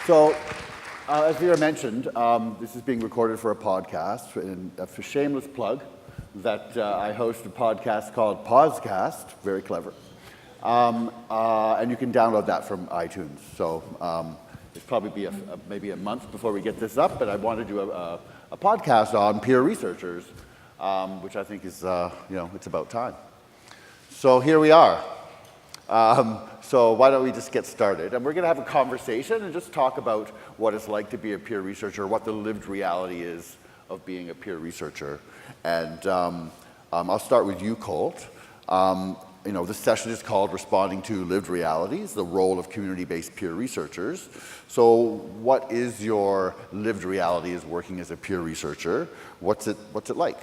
So, as Vera mentioned, this is being recorded for a podcast, and a shameless plug that I host a podcast called Pausecast, very clever, and you can download that from iTunes. So it's probably be maybe a month before we get this up, but I want to do a podcast on peer researchers, which I think is, it's about time. So here we are. So why don't we just get started? And we're going to have a conversation and just talk about what it's like to be a peer researcher, what the lived reality is of being a peer researcher. And I'll start with you, Colt. This session is called Responding to Lived Realities, the role of community-based peer researchers. So what is your lived reality as working as a peer researcher? What's it like?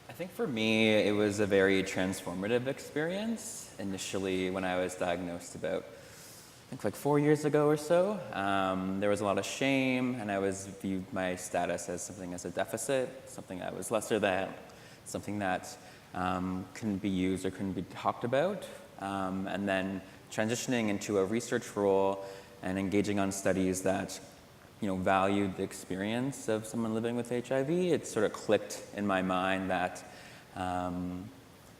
I think for me, it was a very transformative experience. Initially, when I was diagnosed about, I think 4 years ago or so, there was a lot of shame, and I viewed my status as something as a deficit, something I was lesser than, something that couldn't be used or couldn't be talked about. And then transitioning into a research role and engaging on studies that valued the experience of someone living with HIV, it sort of clicked in my mind that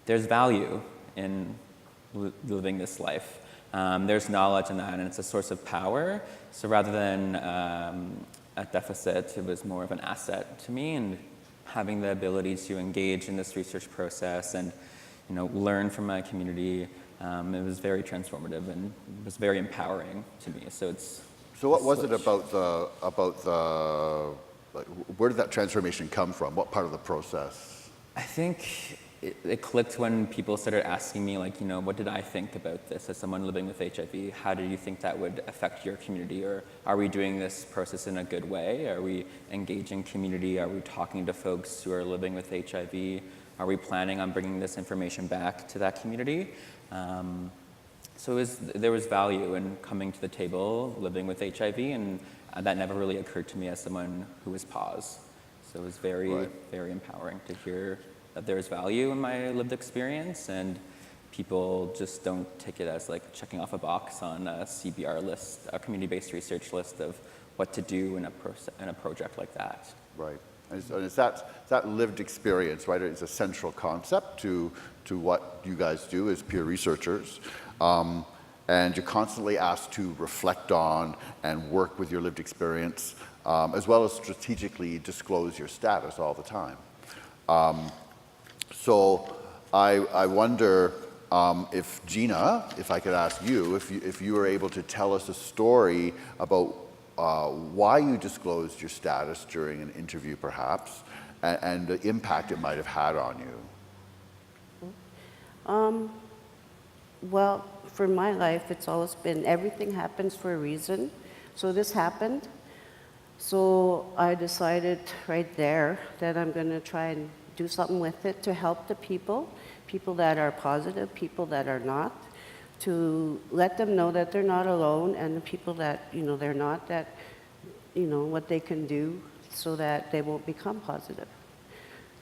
there's value in living this life. There's knowledge in that, and it's a source of power. So rather than a deficit, it was more of an asset to me, and having the ability to engage in this research process and learn from my community, it was very transformative and it was very empowering to me. So what was it about the where did that transformation come from? What part of the process? I think it clicked when people started asking me, what did I think about this as someone living with HIV? How do you think that would affect your community? Or are we doing this process in a good way? Are we engaging community? Are we talking to folks who are living with HIV? Are we planning on bringing this information back to that community? So there was value in coming to the table, living with HIV, and that never really occurred to me as someone who was PAUSE. So it was very, very empowering to hear that there's value in my lived experience, and people just don't take it as checking off a box on a CBR list, a community-based research list of what to do in a project like that. Right, and it's that lived experience, right? It's a central concept to what you guys do as peer researchers. And you're constantly asked to reflect on and work with your lived experience, as well as strategically disclose your status all the time. So I wonder if Gina, if I could ask you, if you were able to tell us a story about why you disclosed your status during an interview, perhaps, and the impact it might have had on you. Well, for my life, it's always been everything happens for a reason. So this happened. So I decided right there that I'm going to try and do something with it to help the people that are positive, people that are not, to let them know that they're not alone, and the people that, they're not, that, what they can do so that they won't become positive.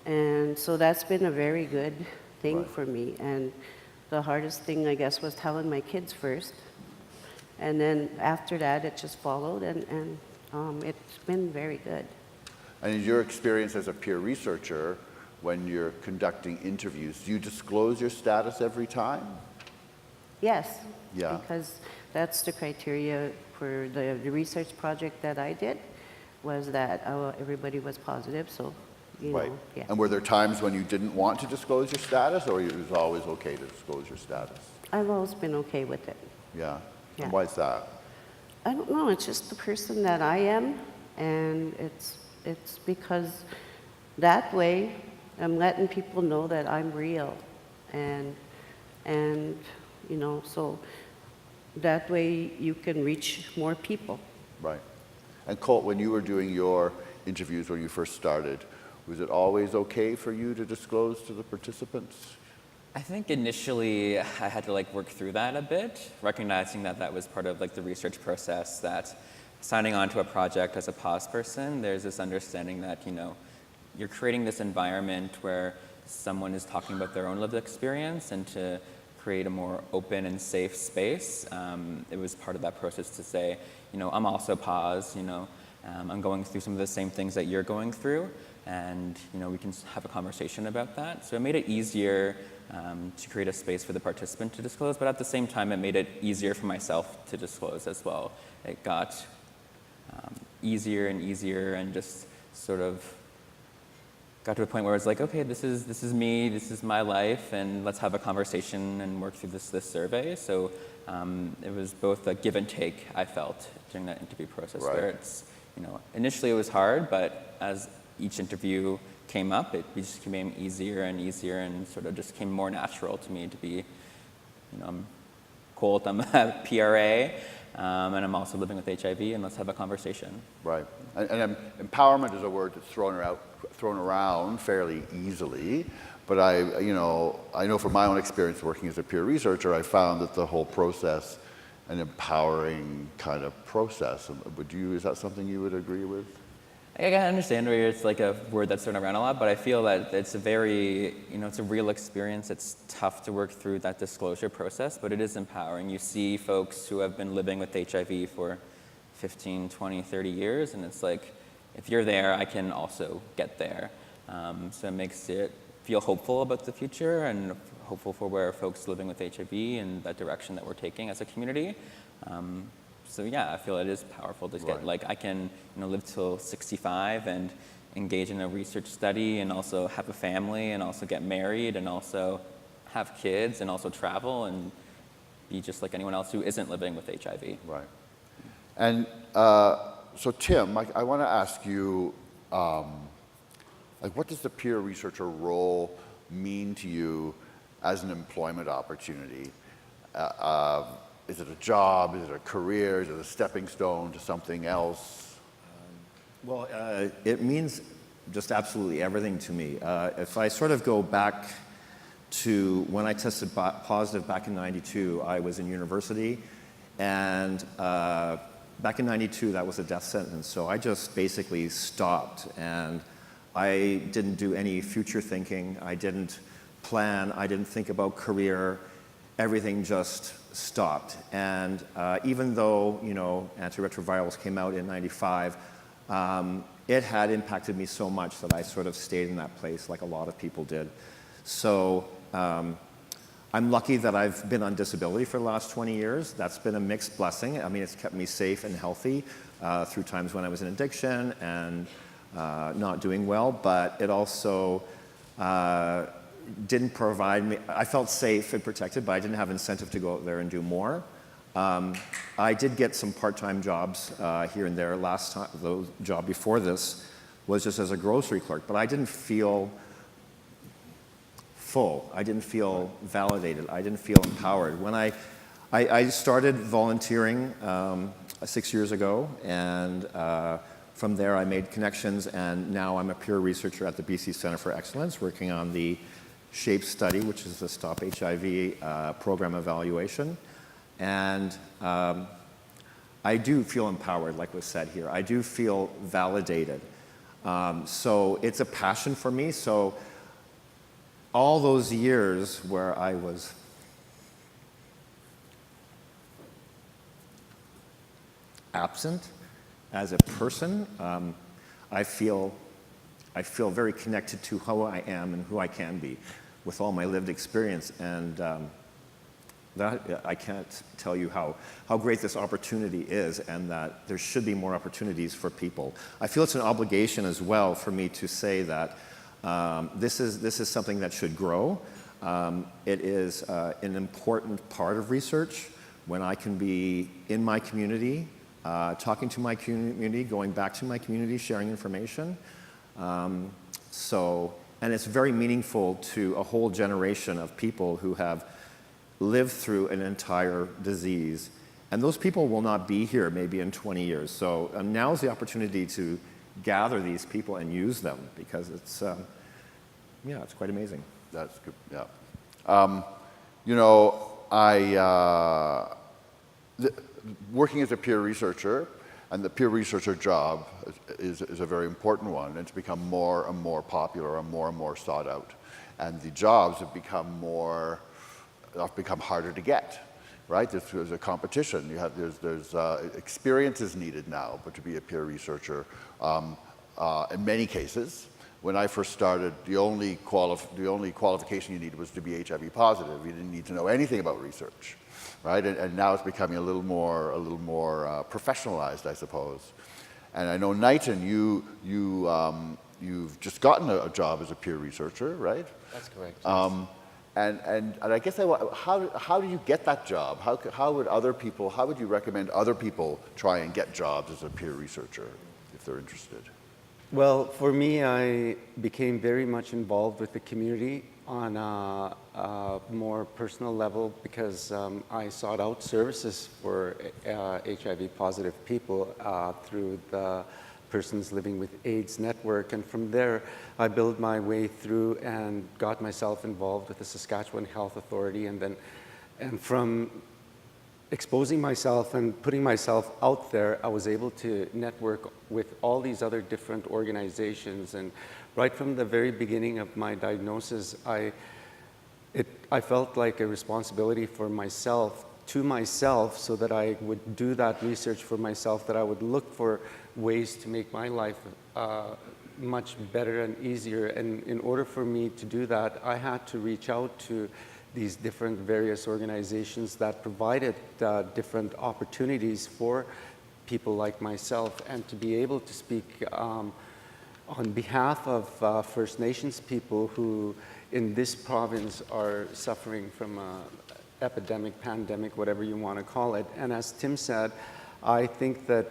And so that's been a very good thing for me. And the hardest thing, I guess, was telling my kids first. And then after that, it just followed, and it's been very good. And in your experience as a peer researcher, when you're conducting interviews, do you disclose your status every time? Yes. Yeah. Because that's the criteria for the research project that I did, was that everybody was positive, so, Right. Yeah. And were there times when you didn't want to disclose your status, or it was always okay to disclose your status? I've always been okay with it. Yeah. Yeah. And why is that? I don't know, it's just the person that I am, and it's because that way I'm letting people know that I'm real, and so that way you can reach more people. Right. And Colt, when you were doing your interviews when you first started, was it always okay for you to disclose to the participants? I think initially I had to work through that a bit, recognizing that was part of the research process, that signing on to a project as a PAUSE person, there's this understanding that, you're creating this environment where someone is talking about their own lived experience, and to create a more open and safe space. It was part of that process to say, I'm also pause, I'm going through some of the same things that you're going through, and we can have a conversation about that. So it made it easier to create a space for the participant to disclose, but at the same time, it made it easier for myself to disclose as well. It got easier and easier, and just sort of got to a point where it's like, okay, this is me, this is my life, and let's have a conversation and work through this survey. So it was both a give and take, I felt, during that interview process, Right. where it's, initially it was hard, but as each interview came up, it just became easier and easier, and sort of just came more natural to me to be, I'm Colt, I'm a PRA, and I'm also living with HIV, and let's have a conversation. Right. And empowerment is a word that's thrown around fairly easily, but I know from my own experience working as a peer researcher, I found that the whole process an empowering kind of process. Is that something you would agree with? I can understand where it's like a word that's thrown around a lot, but I feel that it's a very, it's a real experience. It's tough to work through that disclosure process, but it is empowering. You see folks who have been living with HIV for 15, 20, 30 years, and it's like, if you're there, I can also get there. So it makes it feel hopeful about the future, and hopeful for where folks living with HIV and that direction that we're taking as a community. So yeah, I feel it is powerful to get, like, I can live till 65 and engage in a research study, and also have a family, and also get married, and also have kids, and also travel, and be just like anyone else who isn't living with HIV. Right. And so Tim, I want to ask you, what does the peer researcher role mean to you as an employment opportunity? Is it a job? Is it a career? Is it a stepping stone to something else? Well, it means just absolutely everything to me. If I sort of go back to when I tested positive back in '92, I was in university, and back in '92, that was a death sentence. So I just basically stopped, and I didn't do any future thinking. I didn't plan. I didn't think about career. Everything just stopped. And even though, antiretrovirals came out in '95, it had impacted me so much that I sort of stayed in that place like a lot of people did. So I'm lucky that I've been on disability for the last 20 years. That's been a mixed blessing. I mean, it's kept me safe and healthy through times when I was in addiction and not doing well, but it also didn't provide me, I felt safe and protected, but I didn't have incentive to go out there and do more. I did get some part-time jobs here and there. Last time, the job before this was just as a grocery clerk, but I didn't feel full. I didn't feel validated. I didn't feel empowered. When I started volunteering 6 years ago, and from there I made connections, and now I'm a peer researcher at the BC Centre for Excellence, working on the SHAPE study, which is the Stop HIV program evaluation. And I do feel empowered, like was said here. I do feel validated. So it's a passion for me. So all those years where I was absent as a person, I feel very connected to who I am and who I can be with all my lived experience. And that I can't tell you how great this opportunity is, and that there should be more opportunities for people. I feel it's an obligation as well for me to say that this is something that should grow. It is an important part of research when I can be in my community, talking to my community, going back to my community, sharing information. And it's very meaningful to a whole generation of people who have lived through an entire disease. And those people will not be here maybe in 20 years. So now's the opportunity to gather these people and use them, because it's quite amazing. That's good, yeah. Working as a peer researcher, and the peer researcher job is a very important one. It's become more and more popular and more sought out. And the jobs have become more become harder to get, right? There's a competition. There's experience is needed now, but to be a peer researcher, in many cases, when I first started, the only qualification you needed was to be HIV positive. You didn't need to know anything about research, right? And now it's becoming a little more professionalized, I suppose. And I know, Knighton, you've just gotten a job as a peer researcher, right? That's correct. And I guess how do you get that job? How would you recommend other people try and get jobs as a peer researcher if they're interested? Well, for me, I became very much involved with the community on a more personal level because I sought out services for HIV positive people through the Persons Living with AIDS network. And from there, I built my way through and got myself involved with the Saskatchewan Health Authority. And from exposing myself and putting myself out there, I was able to network with all these other different organizations. And right from the very beginning of my diagnosis, I felt like a responsibility for myself, so that I would do that research for myself, that I would look for ways to make my life much better and easier. And in order for me to do that, I had to reach out to these different various organizations that provided different opportunities for people like myself, and to be able to speak on behalf of First Nations people who in this province are suffering from an epidemic, pandemic, whatever you want to call it. And as Tim said, I think that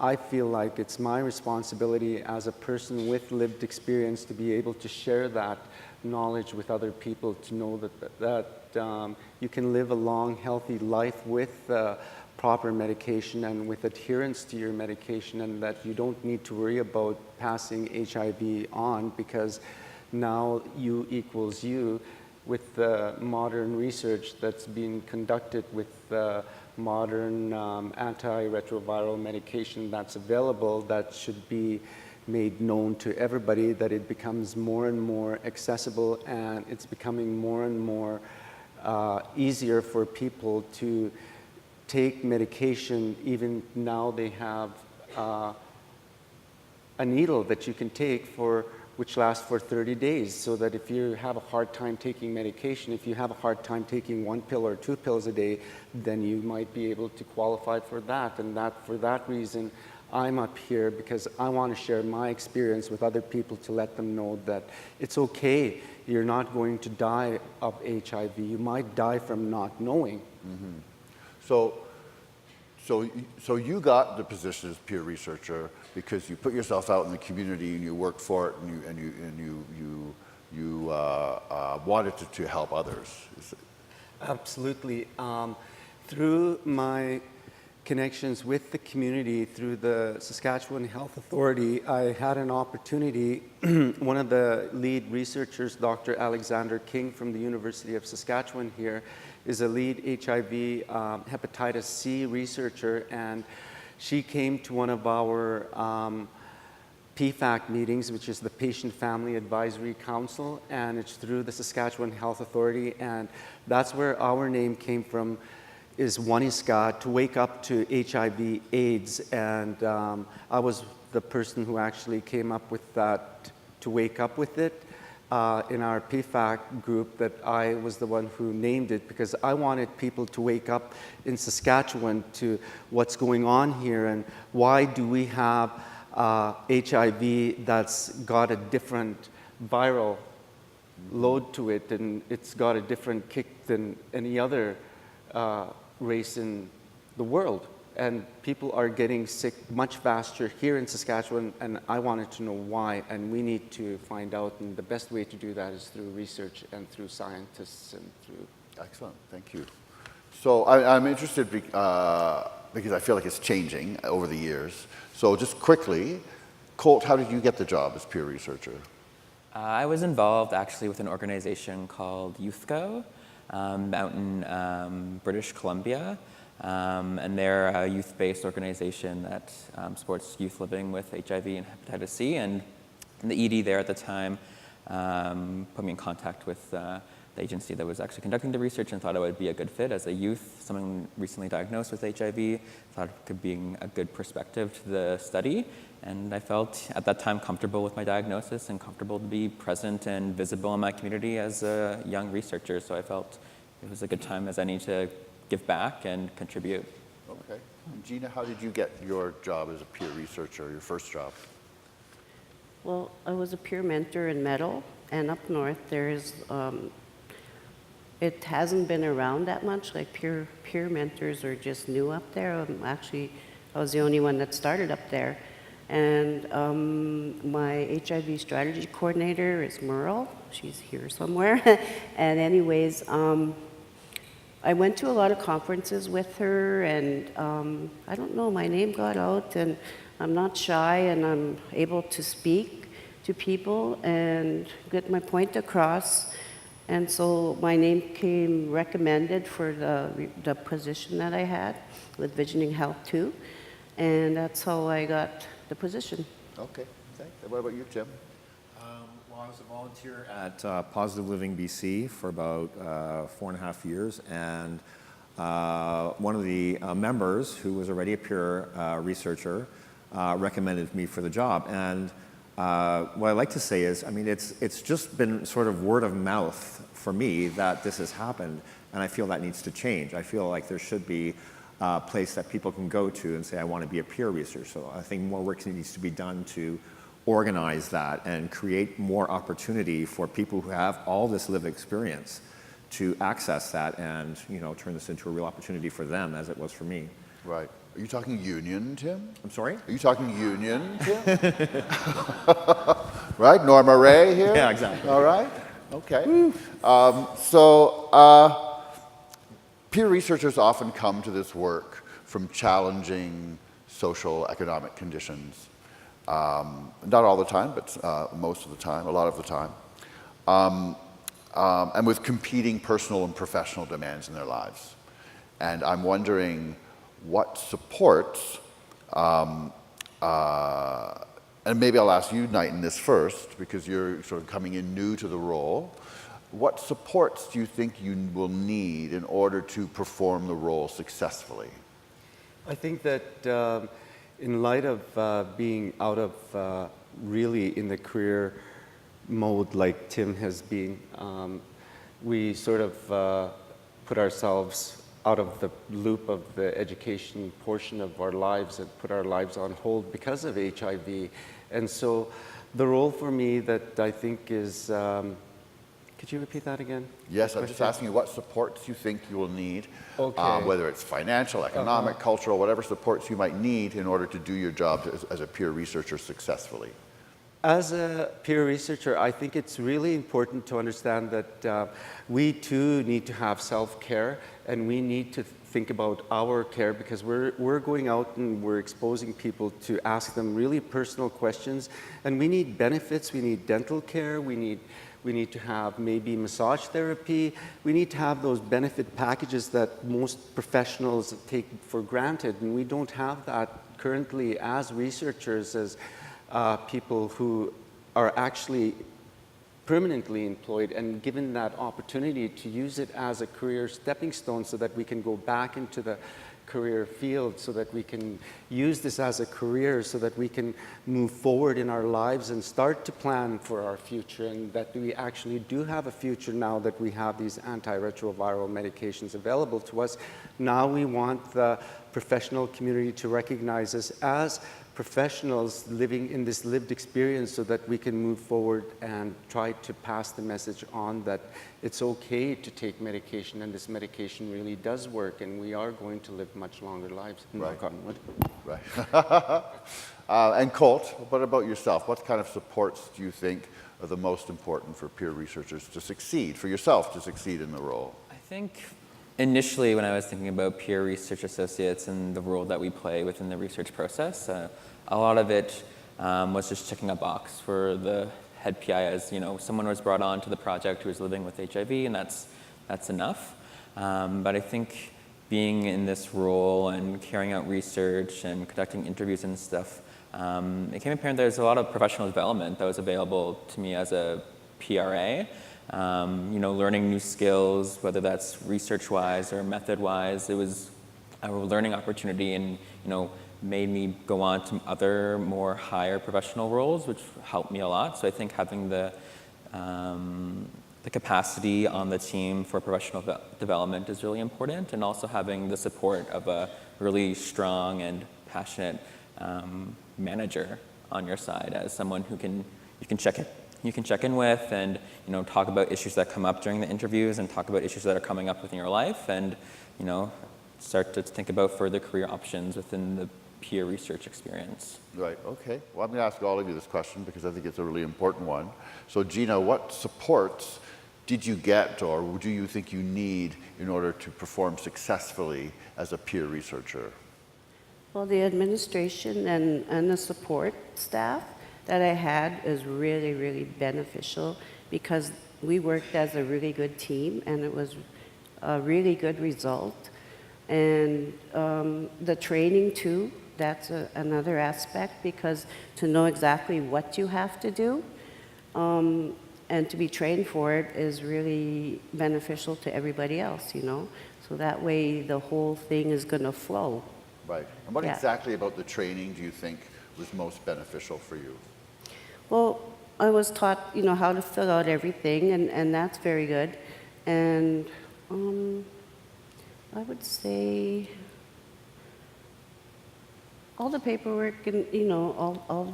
I feel like it's my responsibility as a person with lived experience to be able to share that knowledge with other people, to know that you can live a long, healthy life with proper medication and with adherence to your medication, and that you don't need to worry about passing HIV on, because now you equals you with the modern research that's being conducted with modern antiretroviral medication that's available, that should be made known to everybody, that it becomes more and more accessible, and it's becoming more and more easier for people to take medication. Even now they have a needle that you can take which lasts for 30 days, so that if you have a hard time taking medication, if you have a hard time taking 1 pill or 2 pills a day, then you might be able to qualify for that. And for that reason, I'm up here, because I want to share my experience with other people, to let them know that it's okay. You're not going to die of HIV. You might die from not knowing. Mm-hmm. So you got the position as peer researcher because you put yourself out in the community and you worked for it, and you wanted to help others. Absolutely. Through my connections with the community, through the Saskatchewan Health Authority, I had an opportunity. One of the lead researchers, Dr. Alexander King from the University of Saskatchewan here, is a lead HIV hepatitis C researcher, and she came to one of our PFAC meetings, which is the Patient Family Advisory Council, and it's through the Saskatchewan Health Authority, and that's where our name came from, is Waniska, to wake up to HIV AIDS. And I was the person who actually came up with that, to wake up with it. In our PFAC group, that I was the one who named it, because I wanted people to wake up in Saskatchewan to what's going on here, and why do we have HIV that's got a different viral load to it, and it's got a different kick than any other race in the world. And people are getting sick much faster here in Saskatchewan, and I wanted to know why, and we need to find out, and the best way to do that is through research and through scientists and through... Excellent, thank you. So I'm interested because I feel like it's changing over the years. So just quickly, Colt, how did you get the job as peer researcher? I was involved actually with an organization called YouthGo out in British Columbia. And they're a youth-based organization that supports youth living with HIV and hepatitis C. And the ED there at the time put me in contact with the agency that was actually conducting the research and thought it would be a good fit as a youth, someone recently diagnosed with HIV, thought it could be a good perspective to the study. And I felt at that time comfortable with my diagnosis and comfortable to be present and visible in my community as a young researcher. So I felt it was a good time as any to give back and contribute. Okay. And Gina, how did you get your job as a peer researcher, your first job? Well, I was a peer mentor in Metal, and up north there's, it hasn't been around that much, like peer mentors are just new up there. Actually, I was the only one that started up there. And my HIV strategy coordinator is Merle. She's here somewhere. And anyways, I went to a lot of conferences with her, and I don't know, my name got out, and I'm not shy, and I'm able to speak to people and get my point across. And so my name came recommended for the position that I had with Visioning Health too, and that's how I got the position. Okay, thanks. And what about you, Tim? Well, I was a volunteer at Positive Living BC for about 4.5 years, and one of the members, who was already a peer researcher, recommended me for the job. And what I like to say is, I mean, it's just been sort of word of mouth for me that this has happened, and I feel that needs to change. I feel like there should be a place that people can go to and say, I want to be a peer researcher. So I think more work needs to be done to organize that and create more opportunity for people who have all this lived experience to access that and, you know, turn this into a real opportunity for them as it was for me. Right. Are you talking union, Tim? I'm sorry? Are you talking union, Tim? Right? Norma Ray here? Yeah, exactly. All right. Okay. Peer researchers often come to this work from challenging social economic conditions. Not all the time, but most of the time, a lot of the time. And with competing personal and professional demands in their lives. And I'm wondering what supports, and maybe I'll ask you, Knighton, this first, because you're sort of coming in new to the role. What supports do you think you will need in order to perform the role successfully? I think that in light of being out of really in the career mode like Tim has been, we sort of put ourselves out of the loop of the education portion of our lives and put our lives on hold because of HIV. And so the role for me that I think is, could you repeat that again? Yes, I'm just asking you what supports you think you will need, Okay. whether it's financial, economic, cultural, whatever supports you might need in order to do your job as a peer researcher successfully. As a peer researcher, I think it's really important to understand that we too need to have self-care, and we need to think about our care, because we're going out and we're exposing people to ask them really personal questions, and we need benefits, we need dental care, we need to have maybe massage therapy, we need to have those benefit packages that most professionals take for granted, and we don't have that currently as researchers, as people who are actually permanently employed and given that opportunity to use it as a career stepping stone so that we can go back into the career field, so that we can use this as a career, so that we can move forward in our lives and start to plan for our future, and that we actually do have a future now that we have these antiretroviral medications available to us. Now we want the professional community to recognize us as professionals living in this lived experience, so that we can move forward and try to pass the message on that it's okay to take medication, and this medication really does work, and we are going to live much longer lives. Right. Knock on wood. Right. And Colt, what about yourself? What kind of supports do you think are the most important for peer researchers to succeed, for yourself to succeed in the role? I think initially when I was thinking about peer research associates and the role that we play within the research process, a lot of it was just checking a box for the head PI, as, you know, someone was brought on to the project who was living with HIV, and that's enough. But I think being in this role and carrying out research and conducting interviews and stuff, it became apparent there's a lot of professional development that was available to me as a PRA. learning new skills, whether that's research-wise or method-wise. It was a learning opportunity, and made me go on to other more higher professional roles, which helped me a lot. So I think having the capacity on the team for professional development is really important, and also having the support of a really strong and passionate manager on your side as someone who you can check in with, and talk about issues that come up during the interviews, and talk about issues that are coming up within your life, and start to think about further career options within the peer research experience. Right, okay. Well, I'm going to ask all of you this question because I think it's a really important one. So Gina, what supports did you get, or do you think you need in order to perform successfully as a peer researcher? Well, the administration and the support staff that I had is really, really beneficial, because we worked as a really good team, and it was a really good result. And the training too, that's another aspect, because to know exactly what you have to do and to be trained for it is really beneficial to everybody else, So that way the whole thing is going to flow. Right. And what Yeah. exactly about the training do you think was most beneficial for you? Well, I was taught, how to fill out everything, and that's very good. And I would say all the paperwork and, all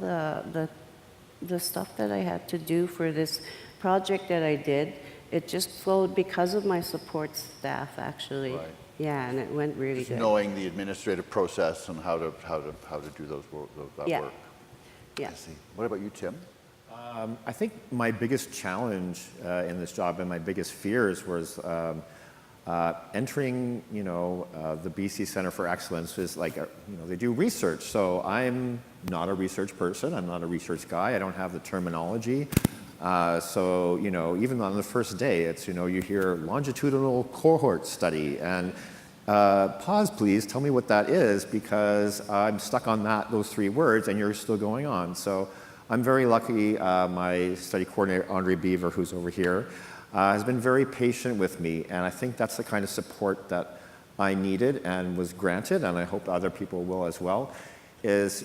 the stuff that I had to do for this project that I did, it just flowed because of my support staff, actually. Right. Yeah, and it went really Just good. knowing the administrative process and how to do that Yeah. work. Yeah. I see. What about you, Tim? I think my biggest challenge in this job, and my biggest fears, was entering, the BC Centre for Excellence is like, they do research. So I'm not a research person. I'm not a research guy. I don't have the terminology. So, even on the first day, it's, you hear longitudinal cohort study, and pause, please, tell me what that is, because I'm stuck on those 3 words, and you're still going on. So I'm very lucky. My study coordinator, Andre Beaver, who's over here, has been very patient with me, and I think that's the kind of support that I needed and was granted, and I hope other people will as well, is,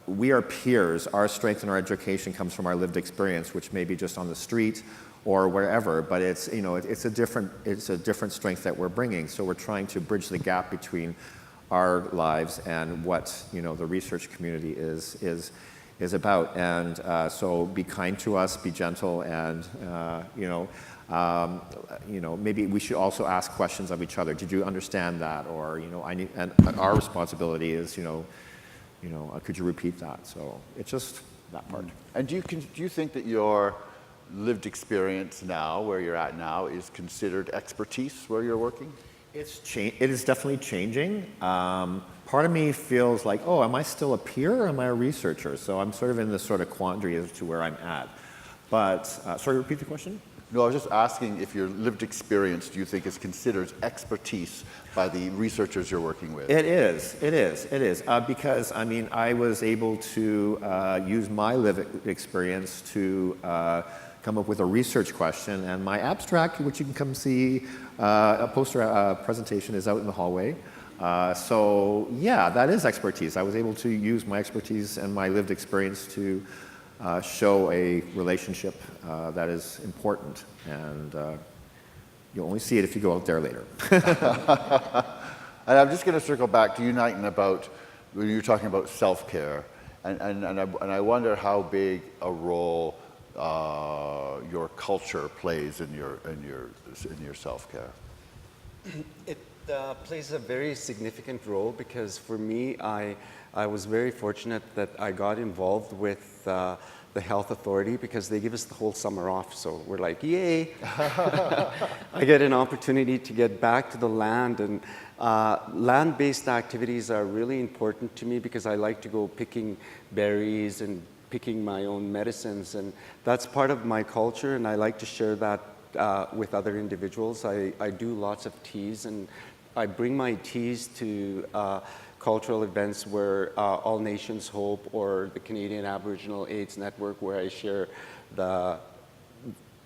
we are peers. Our strength in our education comes from our lived experience, which may be just on the street or wherever, but it's, it's a different strength that we're bringing. So we're trying to bridge the gap between our lives and what, the research community is about. And so be kind to us, be gentle, and maybe we should also ask questions of each other. Did you understand that? Or and our responsibility is could you repeat that? So it's just that part. And do you think that your lived experience now, where you're at now, is considered expertise where you're working? It is definitely changing. Part of me feels like, oh, am I still a peer or am I a researcher? So I'm sort of in this sort of quandary as to where I'm at. But, sorry, repeat the question? No, I was just asking if your lived experience, do you think, is considered expertise by the researchers you're working with? It is. Because, I was able to use my lived experience to come up with a research question, and my abstract, which you can come see, a poster presentation, is out in the hallway. So yeah, that is expertise. I was able to use my expertise and my lived experience to show a relationship that is important, and you'll only see it if you go out there later. And I'm just going to circle back to you, Knighton, about when you were talking about self-care, and I wonder how big a role your culture plays in your self-care. It plays a very significant role, because for me, I was very fortunate that I got involved with the health authority, because they give us the whole summer off. So we're like, yay! I get an opportunity to get back to the land, and land-based activities are really important to me, because I like to go picking berries and picking my own medicines, and that's part of my culture, and I like to share that with other individuals. I do lots of teas, and I bring my teas to cultural events where All Nations Hope or the Canadian Aboriginal AIDS Network, where I share the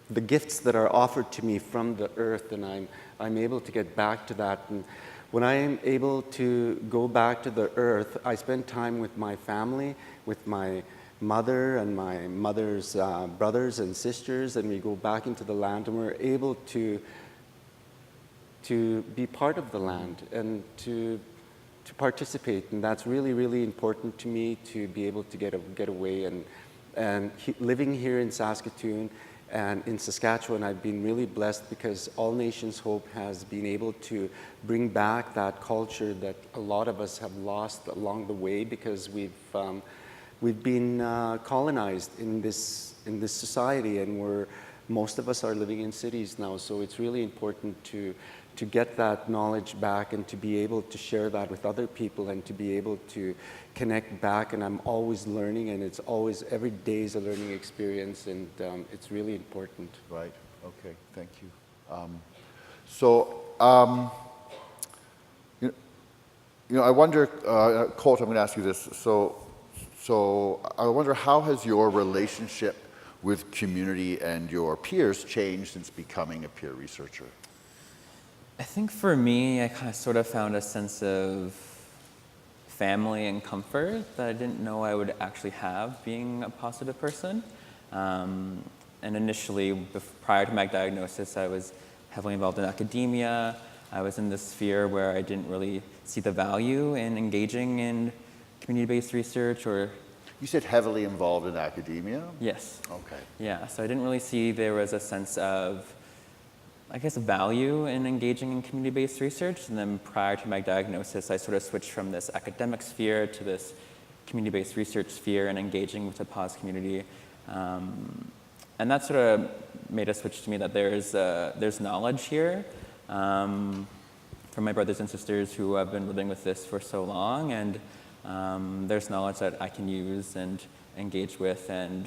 the gifts that are offered to me from the earth, and I'm able to get back to that. And when I am able to go back to the earth, I spend time with my family, with my mother and my mother's brothers and sisters, and we go back into the land, and we're able to be part of the land and to participate. And that's really, really important to me, to be able to get away. And living here in Saskatoon and in Saskatchewan, I've been really blessed because All Nations Hope has been able to bring back that culture that a lot of us have lost along the way, because we've been colonized in this society, and most of us are living in cities now. So it's really important to get that knowledge back and to be able to share that with other people and to be able to connect back. And I'm always learning, and it's always, every day is a learning experience, and it's really important. Right. Okay. Thank you. I wonder, Colt, I'm going to ask you this. So I wonder, how has your relationship with community and your peers changed since becoming a peer researcher? I think for me, I kind of sort of found a sense of family and comfort that I didn't know I would actually have being a positive person. And initially, prior to my diagnosis, I was heavily involved in academia. I was in this sphere where I didn't really see the value in engaging in community-based research or... You said heavily involved in academia? Yes. Okay. Yeah, so I didn't really see there was a sense of, I guess, value in engaging in community-based research. And then prior to my diagnosis, I sort of switched from this academic sphere to this community-based research sphere and engaging with the PAWS community. And that sort of made a switch to me that there's knowledge here from my brothers and sisters who have been living with this for so long. And there's knowledge that I can use and engage with and,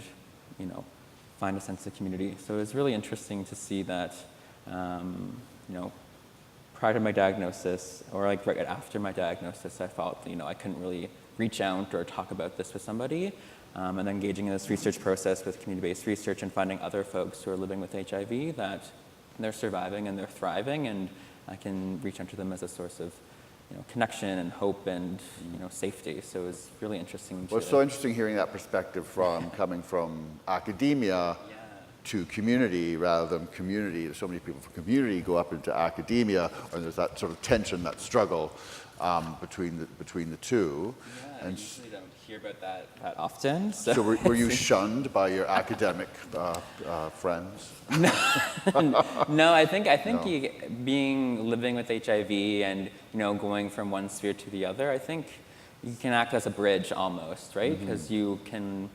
find a sense of community. So it was really interesting to see that, prior to my diagnosis, or like right after my diagnosis, I felt, I couldn't really reach out or talk about this with somebody. And then engaging in this research process with community-based research and finding other folks who are living with HIV, that they're surviving and they're thriving, and I can reach out to them as a source of connection and hope and safety. So it was really interesting. Well, it's so interesting hearing that perspective from coming from academia to community rather than community. So many people from community go up into academia, and there's that sort of tension, that struggle between the two. Yeah, and I usually don't hear about that often. So were you shunned by your academic friends? No, I think No. living with HIV and going from one sphere to the other, I think you can act as a bridge almost, right? Because you can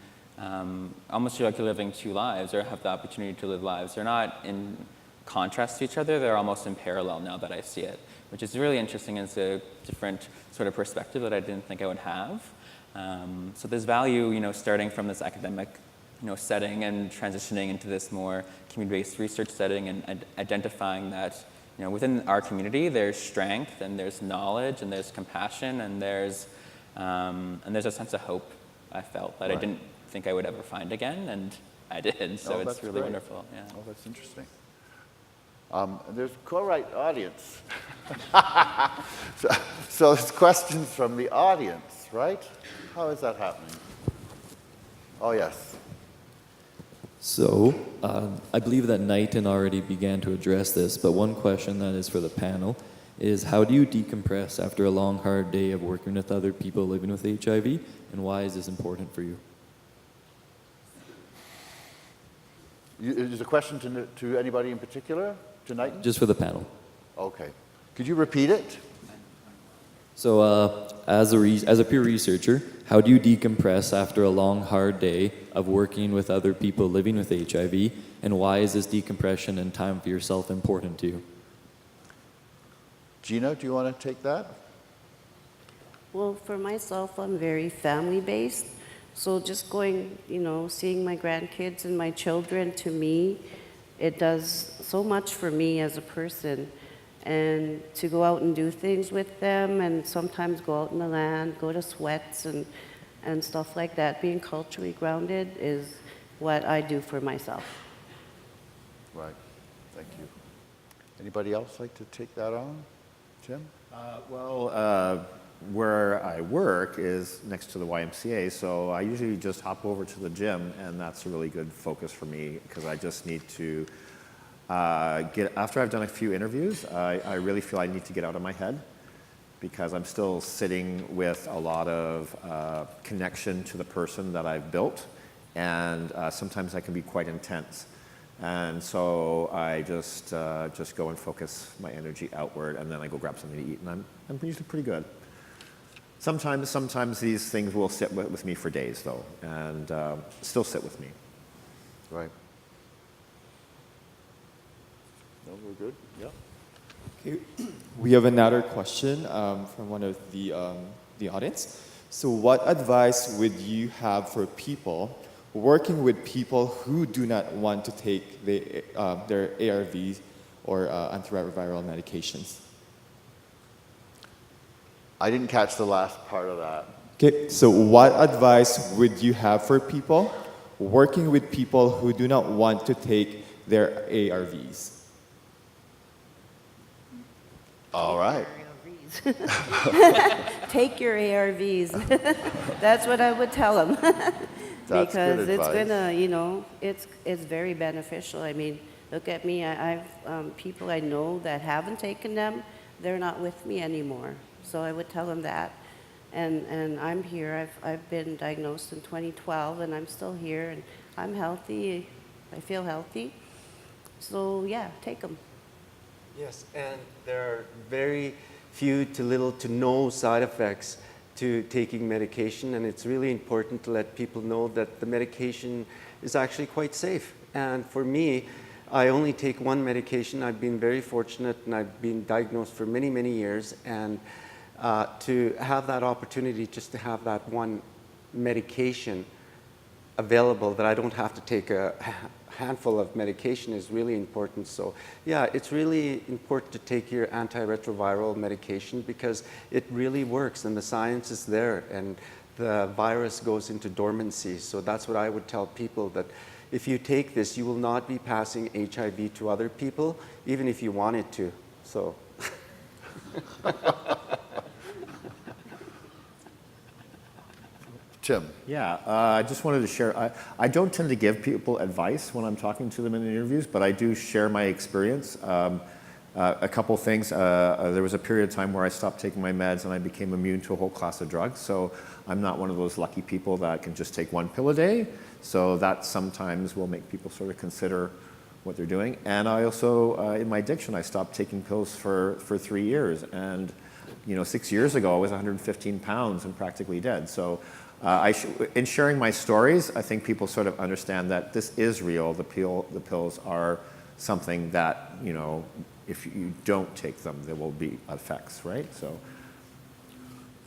almost feel like you're living two lives, or have the opportunity to live lives. They're not in contrast to each other; they're almost in parallel now that I see it, which is really interesting. It's a different sort of perspective that I didn't think I would have. So there's value, starting from this academic, setting and transitioning into this more community-based research setting, and identifying that, within our community, there's strength and there's knowledge and there's compassion and there's a sense of hope. I felt that I didn't think I would ever find again, and I did. So it's really wonderful. Yeah. Oh, that's interesting. There's a co-write audience. so there's questions from the audience, right? How is that happening? Oh, yes. So, I believe that Knighton already began to address this, but one question that is for the panel is, how do you decompress after a long, hard day of working with other people living with HIV, and why is this important for you? Is a question to anybody in particular tonight? Just for the panel. Okay. Could you repeat it? So, as a peer researcher, how do you decompress after a long, hard day of working with other people living with HIV, and why is this decompression and time for yourself important to you? Gina, do you want to take that? Well, for myself, I'm very family-based. So just going, seeing my grandkids and my children, to me, it does so much for me as a person. And to go out and do things with them, and sometimes go out in the land, go to sweats and stuff like that. Being culturally grounded is what I do for myself. Right. Thank you. Anybody else like to take that on? Jim? Where I work is next to the YMCA, so I usually just hop over to the gym, and that's a really good focus for me because I just need to after I've done a few interviews, I really feel I need to get out of my head because I'm still sitting with a lot of connection to the person that I've built, and sometimes that can be quite intense. And so I just go and focus my energy outward, and then I go grab something to eat, and I'm usually pretty good. Sometimes these things will sit with me for days, though, and still sit with me. Right. No, we're good. Yeah. Okay. We have another question from one of the audience. So what advice would you have for people working with people who do not want to take their ARVs or antiretroviral medications? I didn't catch the last part of that. Okay, so what advice would you have for people working with people who do not want to take their ARVs? All right. Take your ARVs. That's what I would tell them. That's because good it's advice. gonna, it's very beneficial. I mean, look at me. I've people I know that haven't taken them. They're not with me anymore. So I would tell them that. And I'm here. I've been diagnosed in 2012, and I'm still here, and I'm healthy. I feel healthy. So yeah, take them. Yes, and there are very few to little to no side effects to taking medication, and it's really important to let people know that the medication is actually quite safe. And for me, I only take one medication. I've been very fortunate, and I've been diagnosed for many, many years, and to have that opportunity just to have that one medication available that I don't have to take a handful of medication is really important. So yeah, it's really important to take your antiretroviral medication because it really works and the science is there and the virus goes into dormancy. So that's what I would tell people, that if you take this, you will not be passing HIV to other people, even if you wanted to. So. Tim. Yeah, I just wanted to share, I don't tend to give people advice when I'm talking to them in interviews, but I do share my experience. A couple things, there was a period of time where I stopped taking my meds and I became immune to a whole class of drugs, so I'm not one of those lucky people that can just take one pill a day, so that sometimes will make people sort of consider what they're doing. And I also, in my addiction, I stopped taking pills for 3 years, and 6 years ago I was 115 pounds and practically dead. So in sharing my stories, I think people sort of understand that this is real. The pills are something that, if you don't take them, there will be effects, right? So,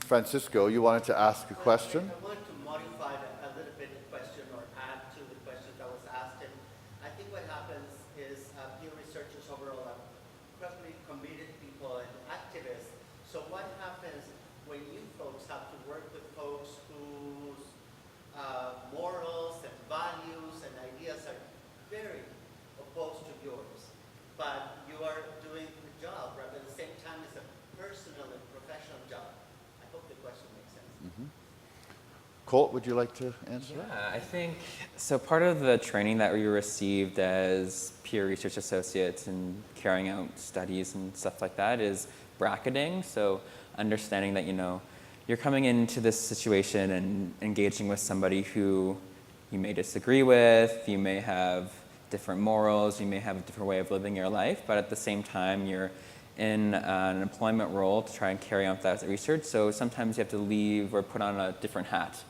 Francisco, you wanted to ask a question? I wanted to modify a little bit the question or add to the question that was asked. And I think what happens is peer researchers overall are incredibly committed people and activists. So what happens when you folks have to work with folks whose morals and values and ideas are very opposed to yours, but you are doing the job, right? At the same time, it's a personal and professional job. I hope the question makes sense. Mm-hmm. Colt, would you like to answer? Yeah, I think, so part of the training that we received as peer research associates and carrying out studies and stuff like that is bracketing. So understanding that, you're coming into this situation and engaging with somebody who you may disagree with, you may have different morals, you may have a different way of living your life, but at the same time, you're in an employment role to try and carry out that research. So sometimes you have to leave or put on a different hat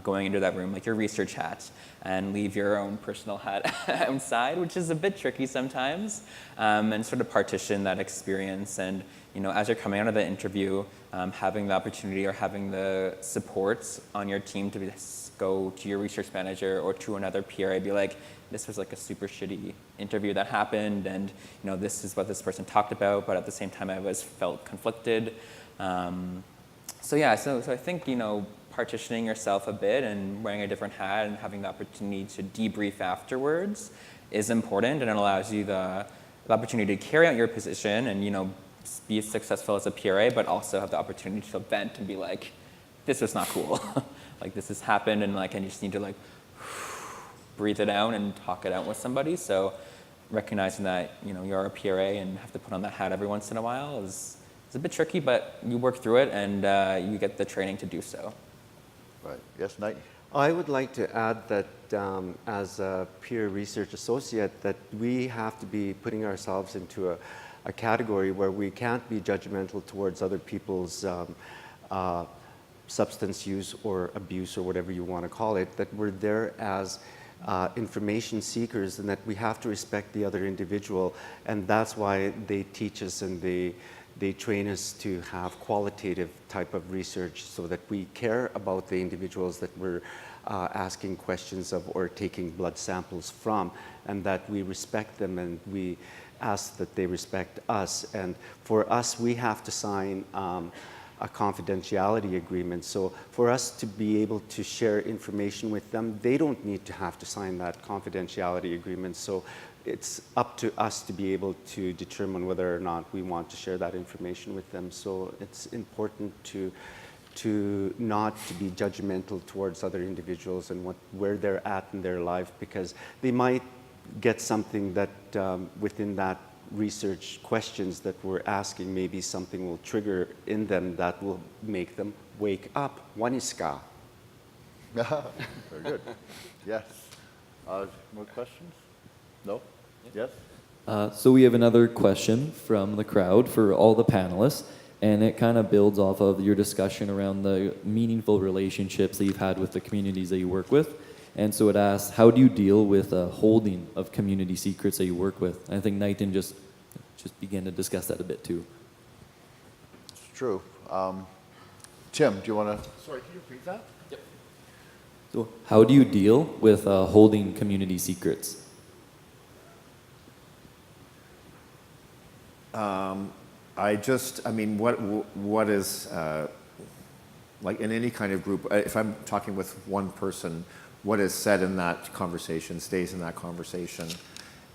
going into that room, like your research hat, and leave your own personal hat outside, which is a bit tricky sometimes, and sort of partition that experience. And as you're coming out of the interview, having the opportunity or having the supports on your team to go to your research manager or to another peer, I'd be like, this was like a super shitty interview that happened, and this is what this person talked about, but at the same time I felt conflicted. So I think partitioning yourself a bit and wearing a different hat and having the opportunity to debrief afterwards is important, and it allows you the opportunity to carry out your position and, be as successful as a PRA, but also have the opportunity to vent and be like, this is not cool. Like, this has happened, and like, I just need to like breathe it out and talk it out with somebody. So recognizing that, you're a PRA and have to put on that hat every once in a while is a bit tricky, but you work through it, and you get the training to do so. Right. Yes, Knight? I would like to add that as a peer research associate, that we have to be putting ourselves into a category where we can't be judgmental towards other people's substance use or abuse or whatever you want to call it, that we're there as information seekers, and that we have to respect the other individual. And that's why they teach us and they train us to have qualitative type of research, so that we care about the individuals that we're asking questions of or taking blood samples from, and that we respect them and we ask that they respect us. And for us, we have to sign a confidentiality agreement. So for us to be able to share information with them, they don't need to have to sign that confidentiality agreement. So it's up to us to be able to determine whether or not we want to share that information with them. So it's important to not to be judgmental towards other individuals and where they're at in their life, because they might get something that within that research questions that we're asking, maybe something will trigger in them that will make them wake up. Waniska. Very good. Yes. More questions? No? Yes? So we have another question from the crowd for all the panelists, and it kind of builds off of your discussion around the meaningful relationships that you've had with the communities that you work with. And so it asks, how do you deal with holding of community secrets that you work with? And I think Knighton just began to discuss that a bit too. It's true. Tim, do you want to? Sorry, can you repeat that? Yep. So how do you deal with holding community secrets? What is, like in any kind of group, if I'm talking with one person, what is said in that conversation stays in that conversation.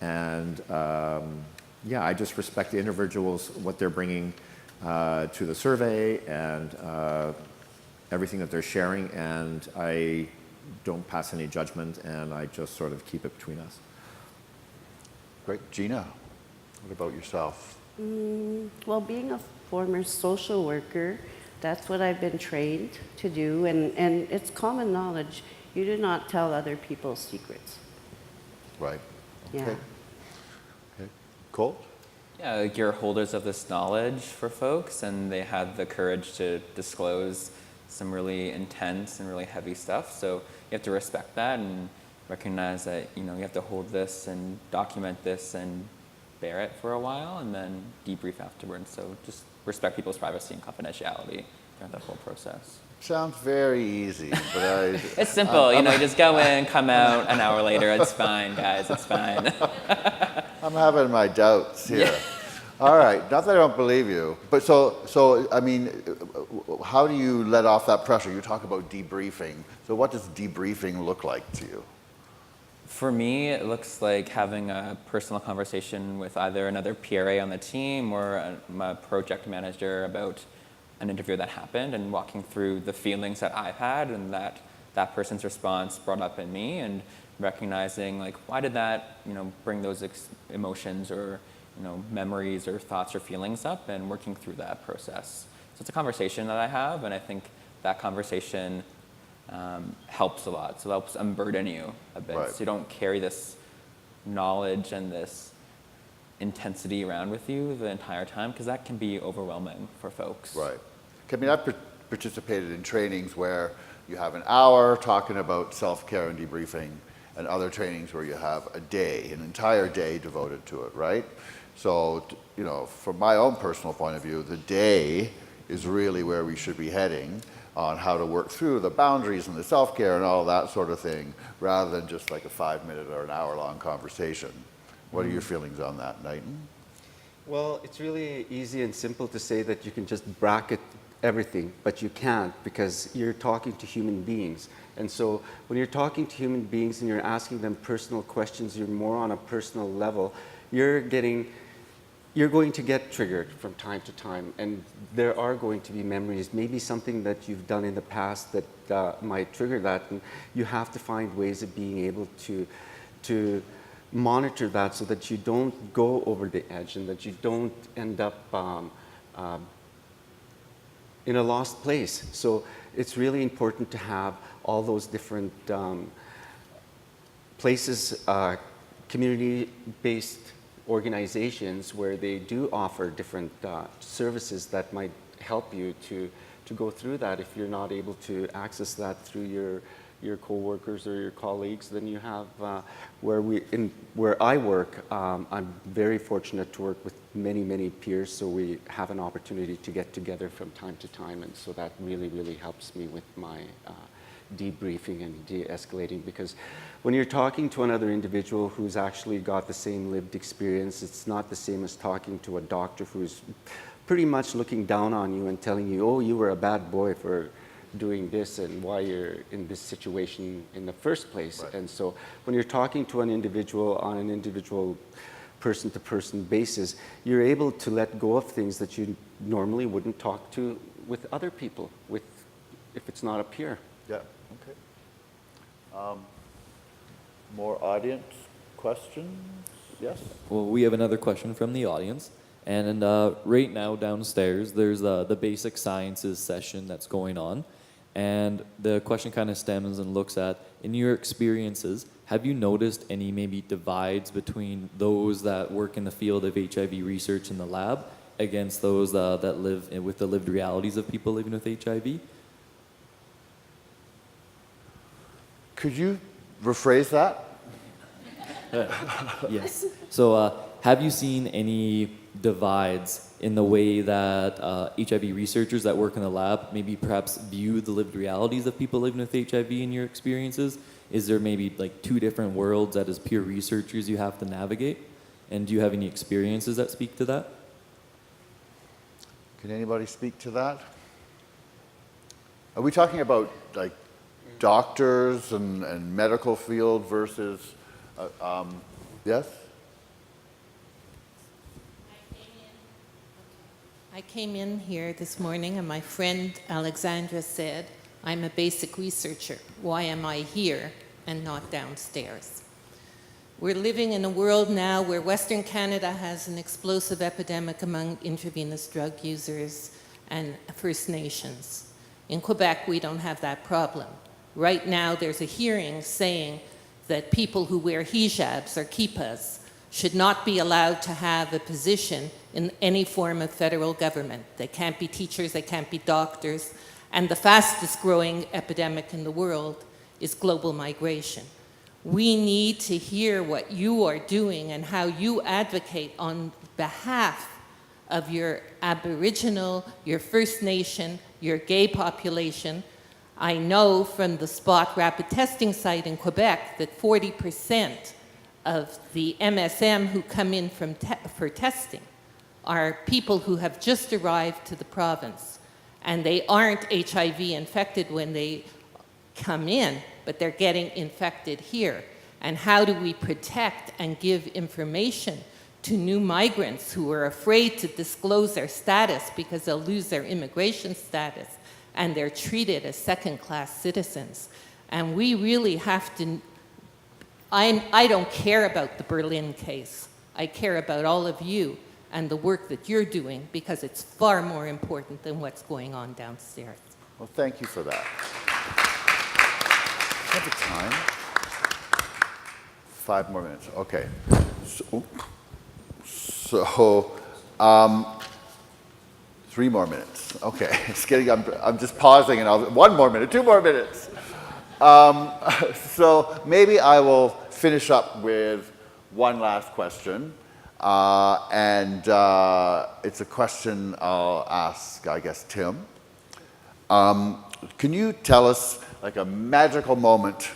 And I just respect the individuals, what they're bringing to the survey, and everything that they're sharing, and I don't pass any judgment, and I just sort of keep it between us. Great. Gina, what about yourself? Well, being a former social worker, that's what I've been trained to do, and it's common knowledge. You do not tell other people's secrets. Right. Yeah. Okay. Colt? Yeah, like you're holders of this knowledge for folks, and they had the courage to disclose some really intense and really heavy stuff. So you have to respect that and recognize that, you have to hold this and document this and bear it for a while, and then debrief afterwards. So just respect people's privacy and confidentiality during that whole process. Sounds very easy, but It's simple, you just go in, come out an hour later. It's fine, guys. It's fine. I'm having my doubts here. All right, not that I don't believe you, but so I mean, how do you let off that pressure? You talk about debriefing. So what does debriefing look like to you? For me, it looks like having a personal conversation with either another PRA on the team or a project manager about an interview that happened, and walking through the feelings that I've had and that person's response brought up in me, and recognizing like, why did that bring those emotions or memories or thoughts or feelings up, and working through that process. So it's a conversation that I have, and I think that conversation helps a lot. So it helps unburden you a bit. Right. So you don't carry this knowledge and this intensity around with you the entire time, because that can be overwhelming for folks. Right. I mean, I've participated in trainings where you have an hour talking about self-care and debriefing, and other trainings where you have an entire day devoted to it, right? So, from my own personal point of view, the day is really where we should be heading on how to work through the boundaries and the self-care and all that sort of thing, rather than just like a 5-minute or an hour-long conversation. What are your feelings on that, Knighton? Well, it's really easy and simple to say that you can just bracket everything, but you can't because you're talking to human beings. And so when you're talking to human beings and you're asking them personal questions, you're more on a personal level, you're going to get triggered from time to time, and there are going to be memories, maybe something that you've done in the past that might trigger that, and you have to find ways of being able to monitor that so that you don't go over the edge and that you don't end up in a lost place. So it's really important to have all those different places, community-based organizations where they do offer different services that might help you to go through that. If you're not able to access that through your co-workers or your colleagues, then you have where I work. I'm very fortunate to work with many peers, so we have an opportunity to get together from time to time, and so that really helps me with my debriefing and de-escalating, because when you're talking to another individual who's actually got the same lived experience, it's not the same as talking to a doctor who's pretty much looking down on you and telling you, oh, you were a bad boy for doing this and why you're in this situation in the first place. Right. And so when you're talking to an individual on an individual person-to-person basis, you're able to let go of things that you normally wouldn't talk to with other people, if it's not a peer. Yeah, okay. More audience questions? Yes? Well, we have another question from the audience. And right now downstairs, there's the basic sciences session that's going on. And the question kind of stems and looks at, in your experiences, have you noticed any maybe divides between those that work in the field of HIV research in the lab against those that live with the lived realities of people living with HIV? Could you rephrase that? Yes. So have you seen any divides in the way that HIV researchers that work in the lab maybe perhaps view the lived realities of people living with HIV in your experiences? Is there maybe like two different worlds that as peer researchers you have to navigate? And do you have any experiences that speak to that? Can anybody speak to that? Are we talking about like doctors and medical field versus, yes? I came in here this morning and my friend Alexandra said, I'm a basic researcher. Why am I here and not downstairs? We're living in a world now where Western Canada has an explosive epidemic among intravenous drug users and First Nations. In Quebec, we don't have that problem. Right now, there's a hearing saying that people who wear hijabs or kippas should not be allowed to have a position in any form of federal government. They can't be teachers, they can't be doctors, and the fastest growing epidemic in the world is global migration. We need to hear what you are doing and how you advocate on behalf of your Aboriginal, your First Nation, your gay population. I know from the Spot rapid testing site in Quebec that 40% of the MSM who come in for testing are people who have just arrived to the province, and they aren't HIV infected when they come in, but they're getting infected here. And how do we protect and give information to new migrants who are afraid to disclose their status because they'll lose their immigration status and they're treated as second-class citizens? And we really have to, I don't care about the Berlin case. I care about all of you and the work that you're doing, because it's far more important than what's going on downstairs. Well, thank you for that. Do you have the time? 5 more minutes, okay. So 3 more minutes, okay. It's getting, I'm just pausing and 1 more minute, 2 more minutes. So maybe I will finish up with one last question. It's a question I'll ask, I guess, Tim. Can you tell us like a magical moment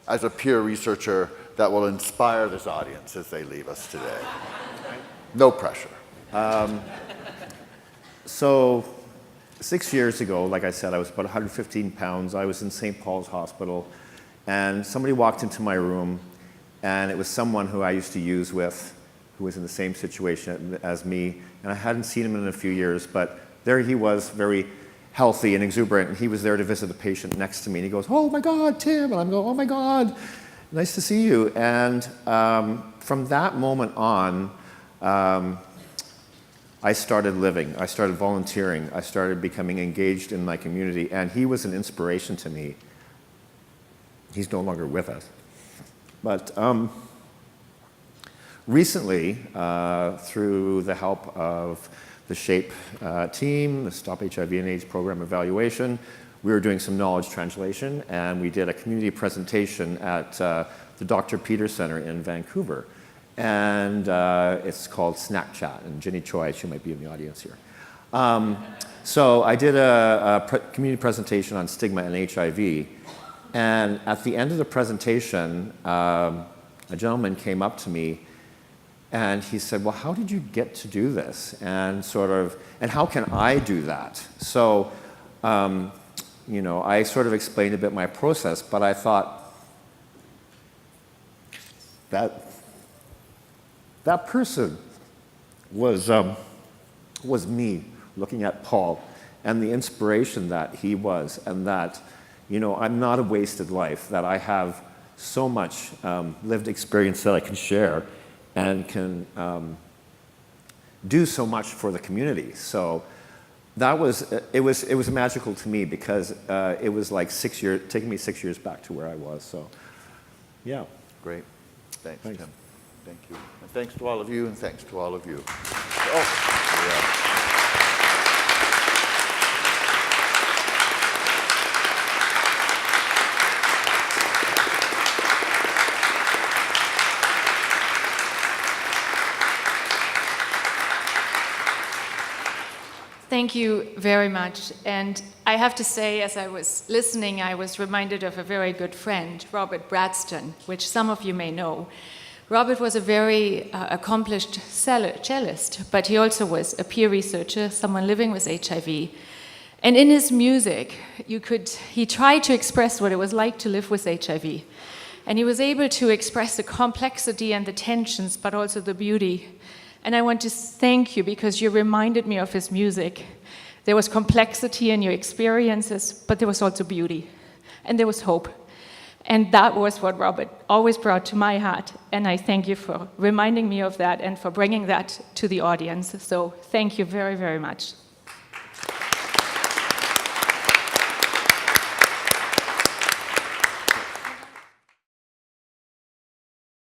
as a peer researcher that will inspire this audience as they leave us today? No pressure. So 6 years ago, like I said, I was about 115 pounds. I was in St. Paul's Hospital, and somebody walked into my room, and it was someone who I used to use with, who was in the same situation as me, and I hadn't seen him in a few years, but there he was, very healthy and exuberant, and he was there to visit the patient next to me, and he goes, "Oh my God, Tim," and I'm going, "Oh my God, nice to see you." And from that moment on, I started living, I started volunteering, I started becoming engaged in my community, and he was an inspiration to me. He's no longer with us. But recently, through the help of the SHAPE team, the Stop HIV and AIDS Program Evaluation, we were doing some knowledge translation, and we did a community presentation at the Dr. Peter Center in Vancouver. And it's called Snack Chat, and Jenny Choi, she might be in the audience here. So I did a community presentation on stigma and HIV, and at the end of the presentation, a gentleman came up to me and he said, "Well, how did you get to do this? And how can I do that?" So, you know, I sort of explained a bit my process, but I thought that person was me looking at Paul and the inspiration that he was, and that, you know, I'm not a wasted life, that I have so much lived experience that I can share and can do so much for the community. So that it was magical to me, because it was like 6 years, taking me 6 years back to where I was. So, yeah. Great. Thanks, Tim. Thank you. And thanks to all of you, and thanks to all of you. Oh, yeah. Thank you very much. And I have to say, as I was listening, I was reminded of a very good friend, Robert Bradston, which some of you may know. Robert was a very accomplished cellist, but he also was a peer researcher, someone living with HIV. And in his music, he tried to express what it was like to live with HIV. And he was able to express the complexity and the tensions, but also the beauty. And I want to thank you, because you reminded me of his music. There was complexity in your experiences, but there was also beauty. And there was hope. And that was what Robert always brought to my heart. And I thank you for reminding me of that and for bringing that to the audience. So thank you very, very much.